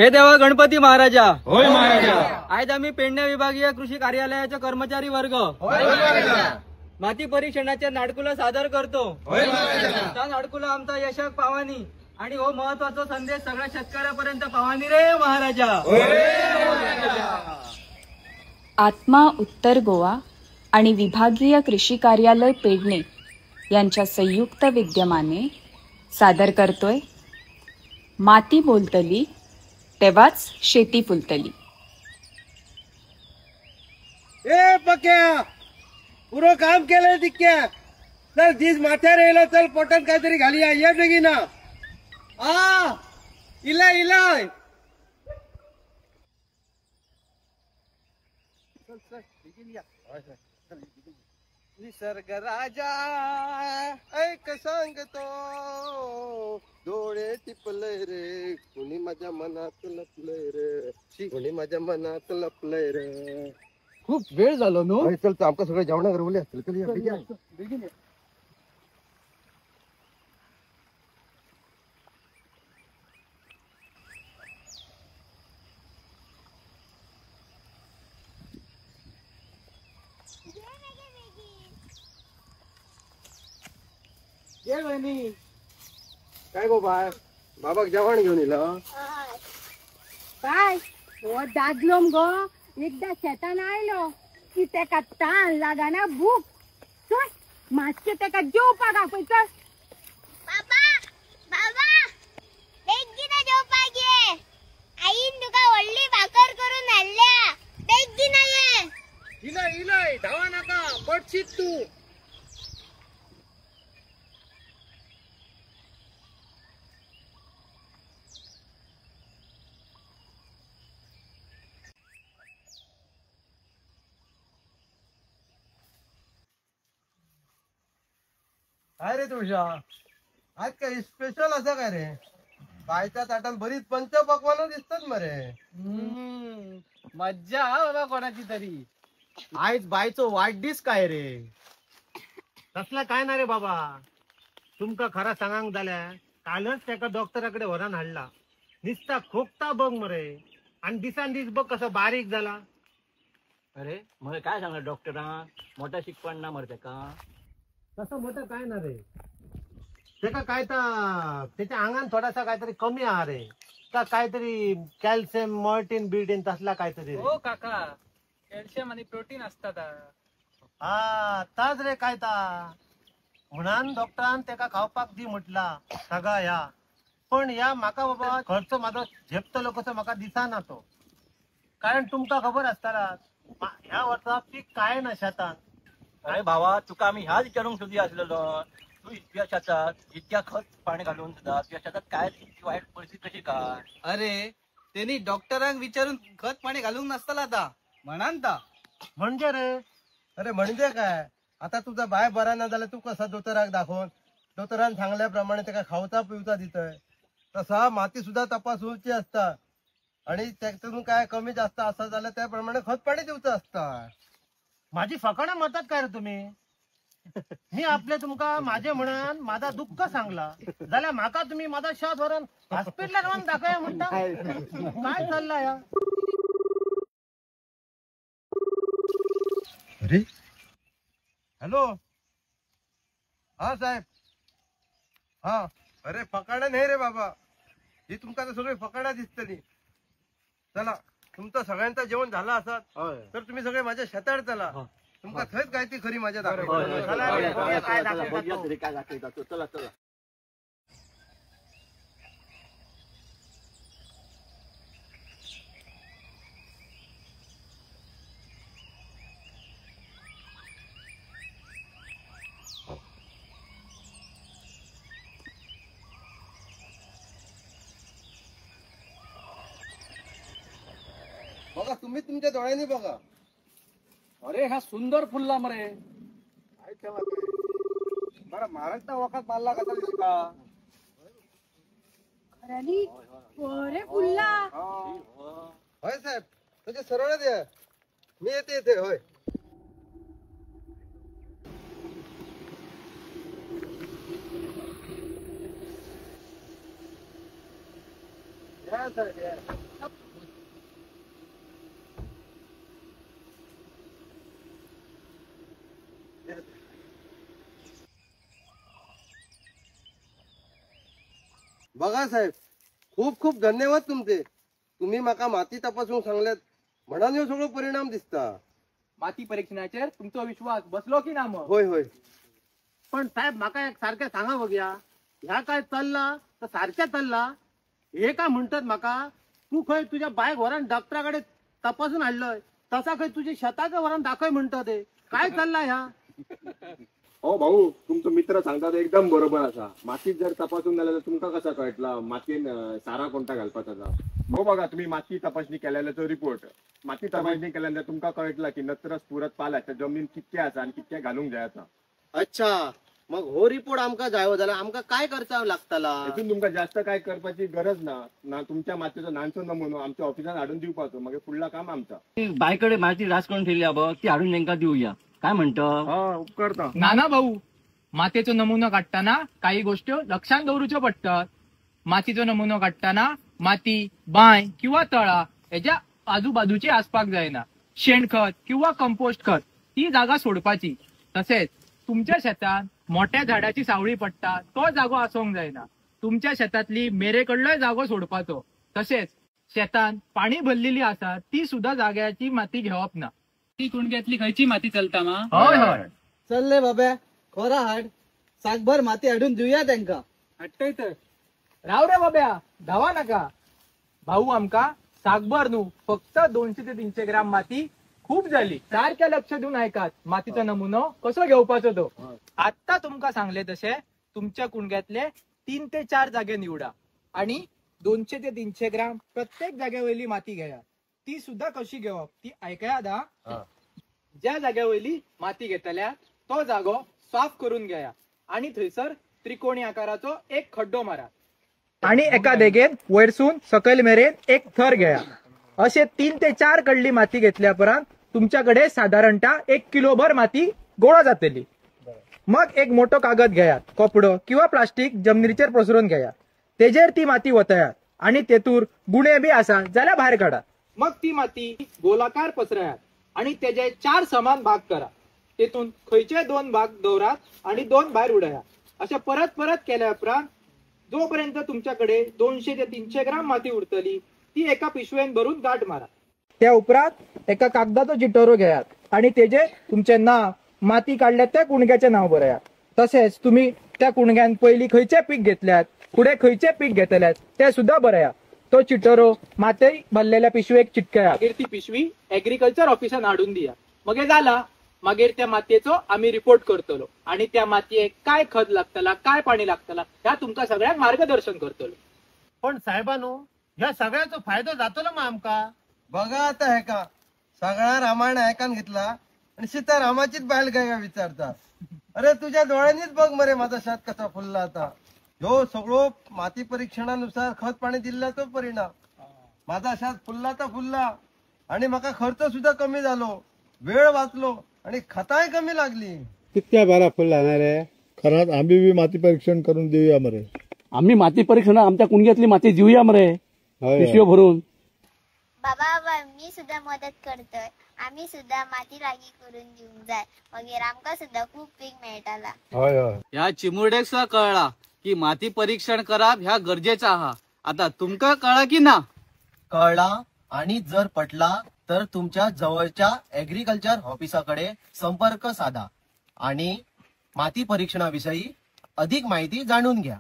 हे देवा गणपती महाराजा. होय महाराजा. आज आम्ही पेडणे विभागीय कृषी कार्यालयाचे कर्मचारी वर्ग होय महाराजा. माती परीक्षणाच्या नाटकुला सादर करतो. होय महाराजा. त्या नाटकुला आमचा यशक पावानी आणि हो महत्वाचा संदेश सगळ्या शेतकऱ्यापर्यंत पावानी रे महाराजा. आत्मा उत्तर गोवा आणि विभागीय कृषी कार्यालय पेडणे यांच्या संयुक्त विद्यमाने सादर करतोय माती बोलतली तेव्हाच शेती फुलतली. ए पक्या पुरो काम केलंय तिक्या. चल दीस माथ्यार येयलो, चल पोटात काहीतरी घालूया. ये बेगीना. इलाय इलाय. निसर्ग राजा ऐक सांगतो, डोळे टिपलय रे, कुणी माझ्या मनात लपलय रे, कुणी माझ्या मनात लपलय रे. खूप वेळ झालो नो. चल तर आमका सगळं जेवणा करवले असतील. चल या. ये बहिणी. काय गो बाय, बाबाक जेवण घेऊन येलं. काय हो दादलोम गो, एकदा शेतान आयलो की तेका ताण लागाना भूक. चल मातशे तेका जेवपाक आपयच. बाबा बाबा बेगीन जेवपाक ये. आईन तुका व्हडली भाकर करून हाडल्या. बेगीन ये. इलाय इलाय, धावा नाका, पडशीत तू. काय रे तुझ्या आज काय स्पेशल असं काय रे? बायच्या ताटात बरीच पंच पकवान दिसतात मरे. मज्जा बाबा कोणाची तरी. आज बायचो वाढदिस काय रे? तसला काय ना रे बाबा. तुमका खरा सांगांक जाल्या कालच त्याका डॉक्टराकडे व्हरान हाडला. निस्ता खोकता बघ मरे, आणि दिसान दिस बघ कसा बारीक झाला. अरे मला काय सांगणार डॉक्टरां, मोठा शिकवण ना मरते का. तसं मोठं काय ना रे. त्याका काय तर त्याच्या अंगान थोडासा काहीतरी कमी आहे रे. का काहीतरी कॅल्शियम मॉर्टिन बिल्डिन तसला काहीतरी. हो काका, कॅल्शियम आणि प्रोटीन असतात. हा ताच रे काय ता म्हणून डॉक्टरान त्याका खावपाक दी म्हटला सगळा या. पण या माका बाबा खर्च माझा झेपतलो कसं माका दिसाना तो. कारण तुमका खबर असताना ह्या वर्षा पीक काय ना शेतात. अरे भावा तुका आम्ही ह्याच विचारूंक सोदी असलेलो. तू इतक्या शेतात इतक्या खत पाणी घालून सुद्धा तुझ्या शेतात काय इतकी वाईट परिस्थिती कशी काय. अरे त्यांनी डॉक्टरांक विचारून खत पाणी घालून नसताला आता म्हणान ता. म्हणजे रे. अरे म्हणजे काय, आता तुझा बाय बरा ना झाला, तू कसा दोतराक दाखवून दोतरान सांगल्याप्रमाणे त्याला खावचा पिवचा दितोय. तसा माती सुद्धा तपासूची असता आणि त्यातून काय कमी जास्त असं झालं त्याप्रमाणे खत पाणी देऊचं असतं. माझी फकाणा म्हणतात काय रे तुम्ही. मी आपले तुमका माझे म्हणून माझा दुःख सांगला झाल्या माका तुम्ही माझा शोध धरून हॉस्पिटलला जाऊन दाखवूया म्हणता. काय चालला या. अरे हॅलो. हा साहेब. हा अरे फकाडा नाही रे बाबा, ही तुमका तर सगळे फकाडा दिसतली. चला तुमचं सगळ्यांचं जेवण झालं असत तर तुम्ही सगळे माझ्या शेतावर चला. तुमका थंयच काय ती खरी माझ्या दाखवायची. चला चला. बघा तुम्ही तुमच्या डोळ्यांनी बघा. अरे हा सुंदर फुलला मरे. काय त्याला काय बरं महाराष्ट्र वखात मारला कसा दिसता. खरानी अरे फुल्ला. होय साहेब तुझे सरळ द्या, मी येते येते. होय या साहेब या. बघा साहेब, खूप खूप धन्यवाद तुमचे. तुम्ही माका माती तपासून सांगल्यात म्हणून ह्यो सगळो परिणाम दिसता. माती परीक्षणाचेर तुमचो विश्वास बसलो की ना मग? होय होय. पण साहेब माका एक सारखे सांगा बघूया, ह्या काय चालला तर सारख्या चालला. हे काय म्हणतात माका, तू खंय तुझ्या बायक वरान डॉक्टराकडे तपासून आणलंय, तसा खंय तुझ्या शेताच्या वरान दाखय म्हणतात. ते काय चालला ह्या? हो भाऊ, तुमचं मित्र सांगतात एकदम बरोबर असा. मातीत जर तपासून झालं तर तुमका कसा कळटला मातीन सारा कोणता घालपाचा? हो बघा, तुम्ही माती तपासणी केलेल्याचो रिपोर्ट, माती तपासणी केल्यानंतर तुमका कळटला की नत्र स्फुरत पाल्याच्या जमीन कितक्या असा आणि कितक्या घालूंक जायचा. अच्छा, मग हो रिपोर्ट आमका जायो झाला आमका काय करचा लागताला? तिथून तुमका जास्त काय करपाची गरज ना तुमच्या मातीचा नानसो नमुनो आमच्या ऑफिसात हाडून दिवपाचो, मग पुढला काम आमचा. बायकडे माहिती रास करून ठेवली बघ, ती हाडून नेमका देऊया. काय म्हणतो? हा, उपकारता. नाना भाऊ, मातेचो नमुनो काढताना काही गोष्टी लक्षात दवरूच्यो पडतात. मातीचो नमुनो काढताना माती, बांय किंवा तळा याच्या आजूबाजूची आसपाक जायना. शेणखत किंवा कंपोस्ट खत ती जागा सोडपाची. तसेच तुमच्या शेतात मोठ्या झाडाची सावळी पडटा तो जागो आसोंक जायना. तुमच्या शेतातली मेरेकडलोय जागो सोडपाचो. तसेच शेतान पाणी भरलेली आसा ती सुद्धा जाग्याची माती घेवप ना. ती कुणग्यातली खयची माती चलता मा? होय होय. चलले बाबा, खोरा हाड, सागभर माती हाडून देऊया त्यांका. हट्टय तर राव रे बाब्या, धावा नका. भाऊ आमका सागभर न्हू, फक्त 200 ते 300 ग्राम माती खूप झाली. सारख्या लक्ष देऊन ऐकात मातीचा नमुनो कसो घेवपाचो तो. आता तुमका सांगले तसे तुमच्या कुणग्यातले 3 ते 4 जागे निवडा आणि 200 ते 300 ग्राम प्रत्येक जागेवयली माती घ्या. ती सुद्धा कशी घेवप ती ऐकया दा. ज्या जागेवयली माती घेतल्या तो जागो साफ करून घ्या आणि थंयसर त्रिकोणी आकाराचो एक खड्डो मारा आणि एका देगेन वयरसून सकयल मेरेन एक थर घ्या. असे 3 ते 4 कडली माती घेतल्या परत तुमच्याकडे साधारणतः 1 किलोभर माती गोळा जातली. मग एक मोठो कागद घ्या, कपडो किंवा प्लास्टिक जमिनीचेर पसरून घ्या. तेजेर ती माती वतयात आणि तेतूर गुणे बी असा जाल्यार भायर काढा. मग ती माती गोलाकार पसरयात आणि तेजे 4 समान भाग करा. तेतून खयचे 2 भाग दवरात आणि 2 भायर उडया. अशा परत परत केल्या उपरांत जोपर्यंत तुमच्याकडे 200 ते 300 ग्राम माती उरतली ती एका पिशवेन भरून गाठ मारा. त्या उपरांत एका कागदाचो चिटोरो घेयात आणि तेजे तुमचे नाव, माती काढल्यात त्या कुणग्याचे नाव बरयात. तसेच तुम्ही त्या कुणग्यान पयली खयचे पीक घेतल्यात, पुढे खयचे पीक घेतल्यात ते सुद्धा बरया. तो चिटोरो माती भरलेल्या पिशवेक चिटकया. ती पिशवी एग्रीकल्चर ऑफिसान हाडून दिया. मग हे झाला. मागीर त्या मातयेचो आम्ही रिपोर्ट करतलो आणि त्या मातयेक काय खत लागतला, काय पाणी लागतला ह्या तुमका सगळ्यांक मार्गदर्शन करतलो. पण साहेबांनो, ह्या सगळ्याचो फायदो जातलो मग आमका? बघा आता हे का सगळा रामायण ऐकान घेतला आणि सीता रामाचीच बायल काय विचारता. अरे तुझ्या डोळ्यांनीच बघ मरे माझा शेत कसा फुलला आता. ह्यो सगळो माती परीक्षणानुसार खत पाणी दिल्याचो परिणाम. माझा शेत फुलला तर फुलला आणि माका खर्च सुद्धा कमी झालो, वेळ वाचलो आणि खताय कमी लागली. कितक्या बारा फुलला ना रे? खरंच आम्ही बी माती परीक्षण करून देऊया मरे. आम्ही माती परीक्षण आमच्या कुणग्यातली माती देऊया मरे, पिशव्या भरून. बाबा मी सुद्धा मदत करतोय. आम्ही सुद्धा माती लागी करून देऊन जाय, मगेर आमका सुद्धा खूप पीक मेळटाला. होय होय. ह्या चिमुरडेक सुद्धा कळला की माती परीक्षण करप ह्या गरजेचा आहा. आता तुमका कळला की ना? कळला. आणि जर पटला तर तुमच्या जवळच्या ऍग्रीकल्चर ऑफिसाकडे संपर्क साधा आणि माती परीक्षणाविषयी अधिक माहिती जाणून घ्या.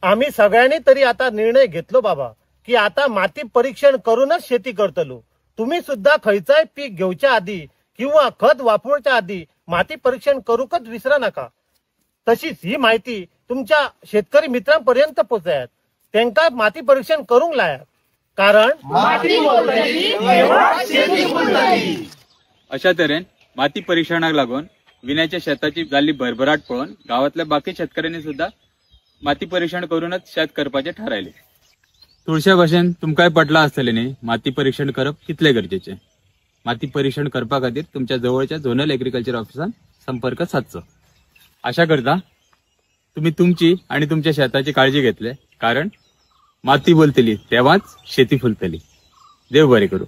आम्ही सगळ्यांनी तरी आता निर्णय घेतलो बाबा की आता माती परीक्षण करूनच शेती करतलो. तुम्ही सुद्धा खयचाय पीक घेऊच्या आधी किंवा खत वापरूच्या आधी माती परीक्षण करूकच विसरा नका. तशीच ही माहिती तुमच्या शेतकरी मित्रांपर्यंत पोहोचयात. त्यांका माती परीक्षण करूंक लायात. कारण अशा तऱ्हेन माती परीक्षणाक लागून विण्याच्या शेताची जाल्ली भरभराट पळोवन गावातल्या बाकी शेतकऱ्यांनी सुद्धा माती परीक्षण करूनच शेत करपाचे ठरायले. तुळशा भाशेन तुमकांय पटला आसतले न्ही माती परीक्षण करप कितले गरजेचे. माती परीक्षण करपा खातीर तुमच्या जवळच्या झोनल एग्रीकल्चर ऑफिसान संपर्क साधचो. आशा करता तुम्ही तुमची आणि तुमच्या शेताची काळजी घेतले, कारण माती बोलतली तेव्हाच शेती फुलतली. देव बरे करू.